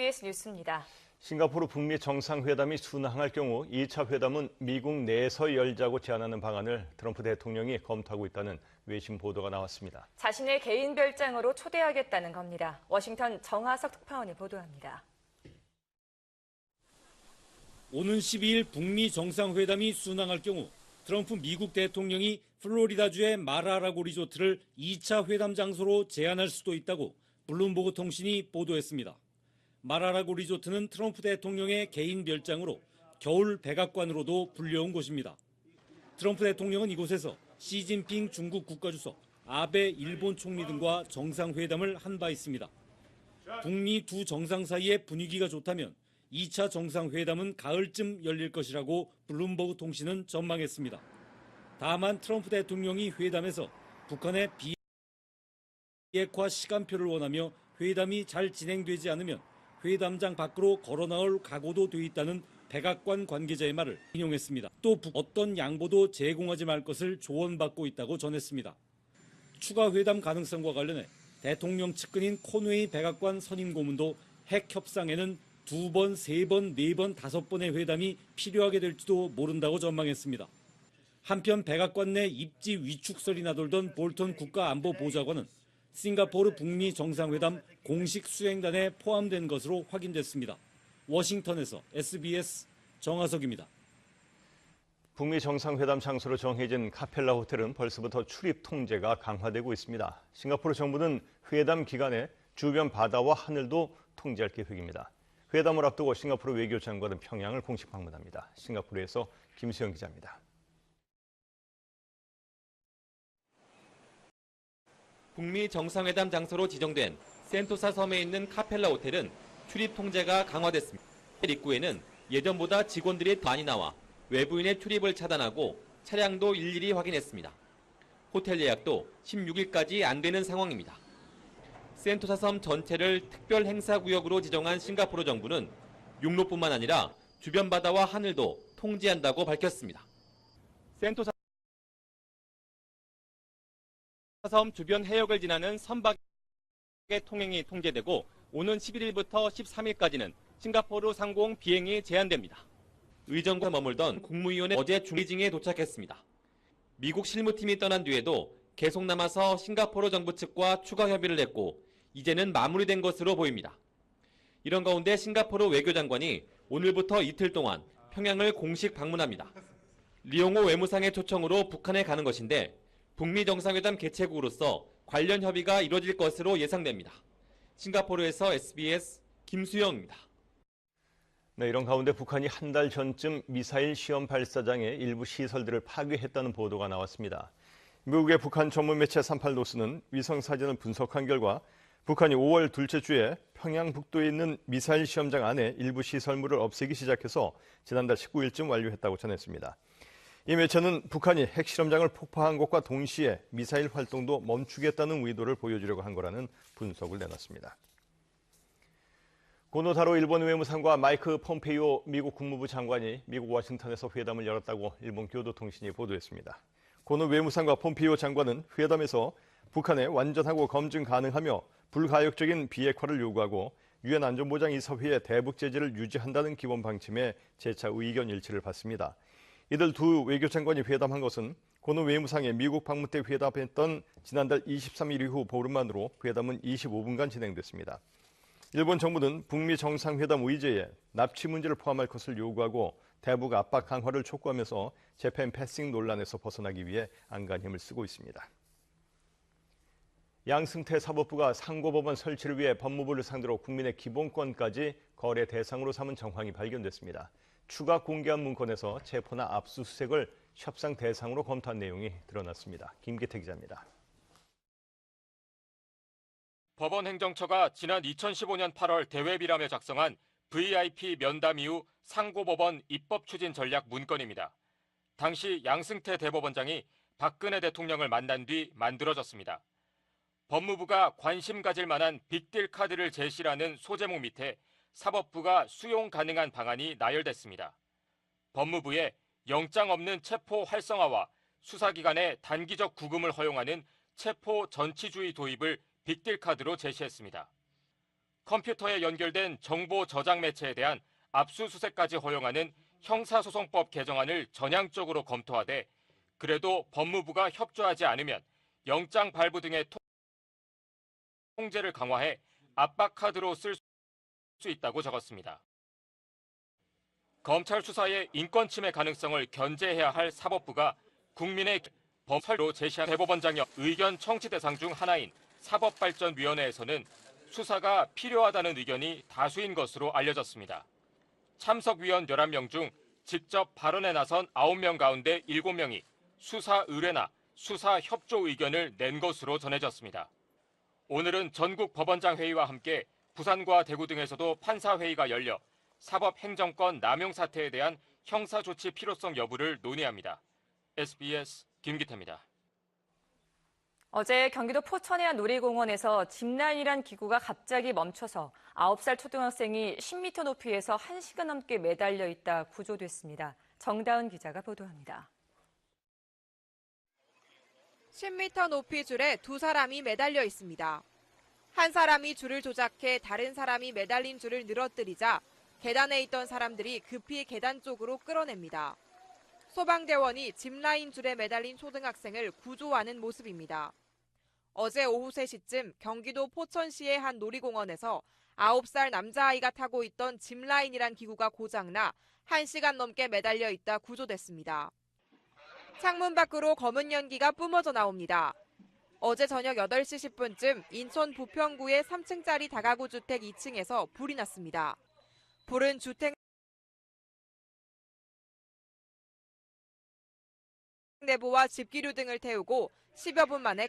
SBS 뉴스입니다. 싱가포르 북미 정상회담이 순항할 경우 2차 회담은 미국 내에서 열자고 제안하는 방안을 트럼프 대통령이 검토하고 있다는 외신 보도가 나왔습니다. 자신의 개인 별장으로 초대하겠다는 겁니다. 워싱턴 정하석 특파원이 보도합니다. 오는 12일 북미 정상회담이 순항할 경우 트럼프 미국 대통령이 플로리다주의 마라라고 리조트를 2차 회담 장소로 제안할 수도 있다고 블룸버그 통신이 보도했습니다. 마라라고 리조트는 트럼프 대통령의 개인 별장으로 겨울 백악관으로도 불려온 곳입니다. 트럼프 대통령은 이곳에서 시진핑 중국 국가주석, 아베 일본 총리 등과 정상회담을 한 바 있습니다. 북미 두 정상 사이의 분위기가 좋다면 2차 정상회담은 가을쯤 열릴 것이라고 블룸버그 통신은 전망했습니다. 다만 트럼프 대통령이 회담에서 북한의 비핵화 시간표를 원하며 회담이 잘 진행되지 않으면 회담장 밖으로 걸어나올 각오도 돼 있다는 백악관 관계자의 말을 인용했습니다. 또 어떤 양보도 제공하지 말 것을 조언받고 있다고 전했습니다. 추가 회담 가능성과 관련해 대통령 측근인 코노웨이 백악관 선임 고문도 핵 협상에는 2번, 3번, 4번, 5번의 회담이 필요하게 될지도 모른다고 전망했습니다. 한편 백악관 내 입지 위축설이 나돌던 볼턴 국가안보보좌관은 싱가포르 북미 정상회담 공식 수행단에 포함된 것으로 확인됐습니다. 워싱턴에서 SBS 정하석입니다. 북미 정상회담 장소로 정해진 카펠라 호텔은 벌써부터 출입 통제가 강화되고 있습니다. 싱가포르 정부는 회담 기간에 주변 바다와 하늘도 통제할 계획입니다. 회담을 앞두고 싱가포르 외교장관은 평양을 공식 방문합니다. 싱가포르에서 김수영 기자입니다. 북미 정상회담 장소로 지정된 센토사 섬에 있는 카펠라 호텔은 출입 통제가 강화됐습니다. 호텔 입구에는 예전보다 직원들이 더 많이 나와 외부인의 출입을 차단하고 차량도 일일이 확인했습니다. 호텔 예약도 16일까지 안 되는 상황입니다. 센토사 섬 전체를 특별 행사구역으로 지정한 싱가포르 정부는 육로뿐만 아니라 주변 바다와 하늘도 통제한다고 밝혔습니다. 센토사 섬 주변 해역을 지나는 선박의 통행이 통제되고 오는 11일부터 13일까지는 싱가포르 상공 비행이 제한됩니다. 의정부에 머물던 국무위원회 어제 중베이징에 도착했습니다. 미국 실무팀이 떠난 뒤에도 계속 남아서 싱가포르 정부 측과 추가 협의를 했고 이제는 마무리된 것으로 보입니다. 이런 가운데 싱가포르 외교장관이 오늘부터 이틀 동안 평양을 공식 방문합니다. 리용호 외무상의 초청으로 북한에 가는 것인데 북미 정상회담 개최국으로서 관련 협의가 이뤄질 것으로 예상됩니다. 싱가포르에서 SBS 김수영입니다. 네, 이런 가운데 북한이 한 달 전쯤 미사일 시험 발사장의 일부 시설들을 파괴했다는 보도가 나왔습니다. 미국의 북한 전문 매체 38노스는 위성 사진을 분석한 결과 북한이 5월 둘째 주에 평양 북도에 있는 미사일 시험장 안에 일부 시설물을 없애기 시작해서 지난달 19일쯤 완료했다고 전했습니다. 이 매체는 북한이 핵실험장을 폭파한 것과 동시에 미사일 활동도 멈추겠다는 의도를 보여주려고 한 거라는 분석을 내놨습니다. 고노타로 일본 외무상과 마이크 폼페이오 미국 국무부 장관이 미국 워싱턴에서 회담을 열었다고 일본 교도통신이 보도했습니다. 고노 외무상과 폼페이오 장관은 회담에서 북한에 완전하고 검증 가능하며 불가역적인 비핵화를 요구하고 유엔 안전보장 이사회의 대북 제재를 유지한다는 기본 방침에 재차 의견 일치를 받습니다. 이들 두 외교장관이 회담한 것은 고노 외무상의 미국 방문 때 회담했던 지난달 23일 이후 보름만으로 회담은 25분간 진행됐습니다. 일본 정부는 북미 정상회담 의제에 납치 문제를 포함할 것을 요구하고 대북 압박 강화를 촉구하면서 재팬 패싱 논란에서 벗어나기 위해 안간 힘을 쓰고 있습니다. 양승태 사법부가 상고법원 설치를 위해 법무부를 상대로 국민의 기본권까지 거래 대상으로 삼은 정황이 발견됐습니다. 추가 공개한 문건에서 체포나 압수수색을 협상 대상으로 검토한 내용이 드러났습니다. 김기태 기자입니다. 법원 행정처가 지난 2015년 8월 대외비라며 작성한 VIP 면담 이후 상고법원 입법 추진 전략 문건입니다. 당시 양승태 대법원장이 박근혜 대통령을 만난 뒤 만들어졌습니다. 법무부가 관심 가질 만한 빅딜 카드를 제시라는 소제목 밑에 사법부가 수용 가능한 방안이 나열됐습니다. 법무부에 영장 없는 체포 활성화와 수사기관의 단기적 구금을 허용하는 체포 전치주의 도입을 빅딜 카드로 제시했습니다. 컴퓨터에 연결된 정보 저장 매체에 대한 압수수색까지 허용하는 형사소송법 개정안을 전향적으로 검토하되 그래도 법무부가 협조하지 않으면 영장 발부 등의 통제를 강화해 압박카드로 쓸 수 있다고 적었습니다. 검찰 수사의 인권 침해 가능성을 견제해야 할 사법부가 국민의 법설로 제시한 대법원장의 의견 청취 대상 중 하나인 사법발전위원회에서는 수사가 필요하다는 의견이 다수인 것으로 알려졌습니다. 참석위원 11명 중 직접 발언에 나선 9명 가운데 7명이 수사 의뢰나 수사 협조 의견을 낸 것으로 전해졌습니다. 오늘은 전국 법원장 회의와 함께 부산과 대구 등에서도 판사 회의가 열려 사법행정권 남용 사태에 대한 형사조치 필요성 여부를 논의합니다. SBS 김기태입니다. 어제 경기도 포천의 한 놀이공원에서 짚라인이란 기구가 갑자기 멈춰서 9살 초등학생이 10m 높이에서 1시간 넘게 매달려 있다 구조됐습니다. 정다은 기자가 보도합니다. 10m 높이 줄에 두 사람이 매달려 있습니다. 한 사람이 줄을 조작해 다른 사람이 매달린 줄을 늘어뜨리자 계단에 있던 사람들이 급히 계단 쪽으로 끌어냅니다. 소방대원이 짚라인 줄에 매달린 초등학생을 구조하는 모습입니다. 어제 오후 3시쯤 경기도 포천시의 한 놀이공원에서 9살 남자아이가 타고 있던 짚라인이란 기구가 고장나 1시간 넘게 매달려 있다 구조됐습니다. 창문 밖으로 검은 연기가 뿜어져 나옵니다. 어제 저녁 8시 10분쯤 인천 부평구의 3층짜리 다가구 주택 2층에서 불이 났습니다. 불은 주택 내부와 집기류 등을 태우고 10여 분 만에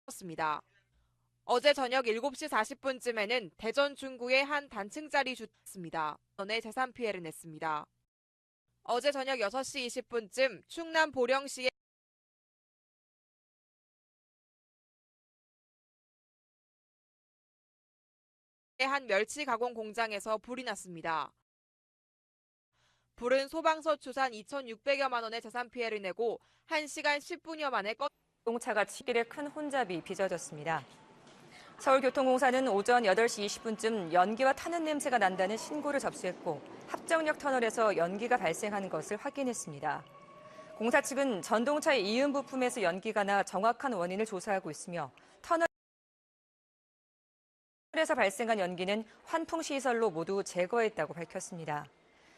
꺼졌습니다. 어제 저녁 7시 40분쯤에는 대전 중구의 한 단층짜리 주택입니다. 전에 재산 피해를 냈습니다. 어제 저녁 6시 20분쯤 충남 보령시의 한 멸치 가공 공장에서 불이 났습니다. 불은 소방서 추산 2,600여만 원의 재산 피해를 내고 1시간 10분여 만에 자동차가 치길에 큰 혼잡이 빚어졌습니다. 서울교통공사는 오전 8시 20분쯤 연기와 타는 냄새가 난다는 신고를 접수했고 합정역 터널에서 연기가 발생한 것을 확인했습니다. 공사 측은 전동차의 이음 부품에서 연기가 나 정확한 원인을 조사하고 있으며 터널에서 발생한 연기는 환풍시설로 모두 제거했다고 밝혔습니다.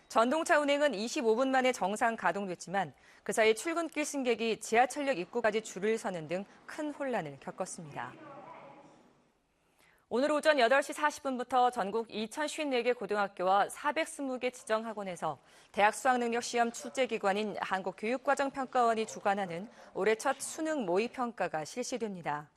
전동차 운행은 25분 만에 정상 가동됐지만 그 사이 출근길 승객이 지하철역 입구까지 줄을 서는 등 큰 혼란을 겪었습니다. 오늘 오전 8시 40분부터 전국 2,054개 고등학교와 420개 지정학원에서 대학 수학능력 시험 출제기관인 한국교육과정평가원이 주관하는 올해 첫 수능 모의평가가 실시됩니다.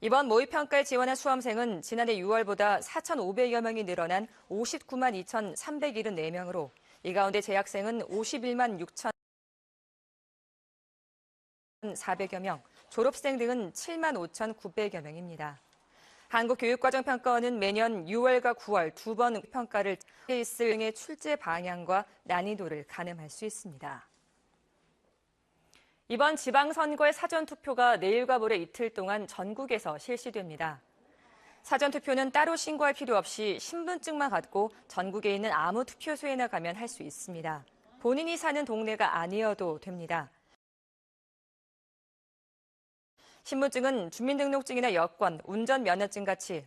이번 모의평가에 지원한 수험생은 지난해 6월보다 4,500여 명이 늘어난 59만 2,374명으로 이 가운데 재학생은 51만 6,400여 명, 졸업생 등은 7만 5,900여 명입니다. 한국교육과정평가원은 매년 6월과 9월 두 번 평가를 케이스 등의 출제 방향과 난이도를 가늠할 수 있습니다. 이번 지방선거의 사전투표가 내일과 모레 이틀 동안 전국에서 실시됩니다. 사전투표는 따로 신고할 필요 없이 신분증만 갖고 전국에 있는 아무 투표소에나 가면 할 수 있습니다. 본인이 사는 동네가 아니어도 됩니다. 신분증은 주민등록증이나 여권, 운전면허증 같이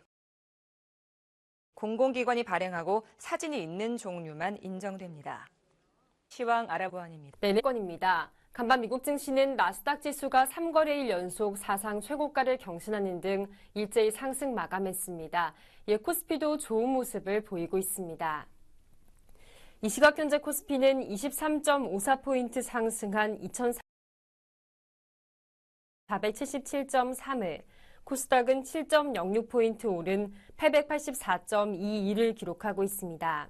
공공기관이 발행하고 사진이 있는 종류만 인정됩니다. 시황 알아보안입니다. 네, 건입니다. 간밤 미국 증시는 나스닥 지수가 3거래일 연속 사상 최고가를 경신하는 등 일제히 상승 마감했습니다. 코스피도 좋은 모습을 보이고 있습니다. 이 시각 현재 코스피는 23.54포인트 상승한 2,477.3을, 코스닥은 7.06포인트 오른 884.22를 기록하고 있습니다.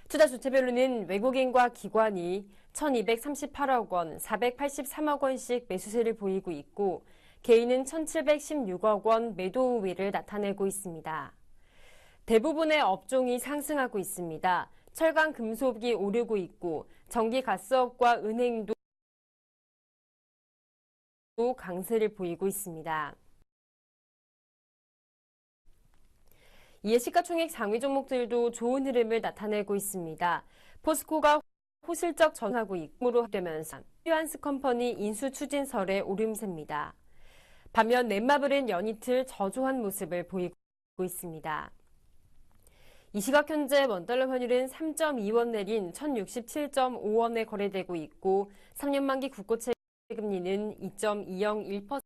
투자 주체별로는 외국인과 기관이 1,238억 원, 483억 원씩 매수세를 보이고 있고 개인은 1,716억 원 매도 우위를 나타내고 있습니다. 대부분의 업종이 상승하고 있습니다. 철강, 금속이 오르고 있고 전기, 가스업과 은행도 강세를 보이고 있습니다. 이에 시가총액 상위 종목들도 좋은 흐름을 나타내고 있습니다. 포스코가 호실적 전하고 입금으로 되면서 휴안스 컴퍼니 인수 추진설에 오름세입니다. 반면 넷마블은 연이틀 저조한 모습을 보이고 있습니다. 이 시각 현재 원달러 환율은 3.2원 내린 1067.5원에 거래되고 있고 3년 만기 국고채 금리는 2.201%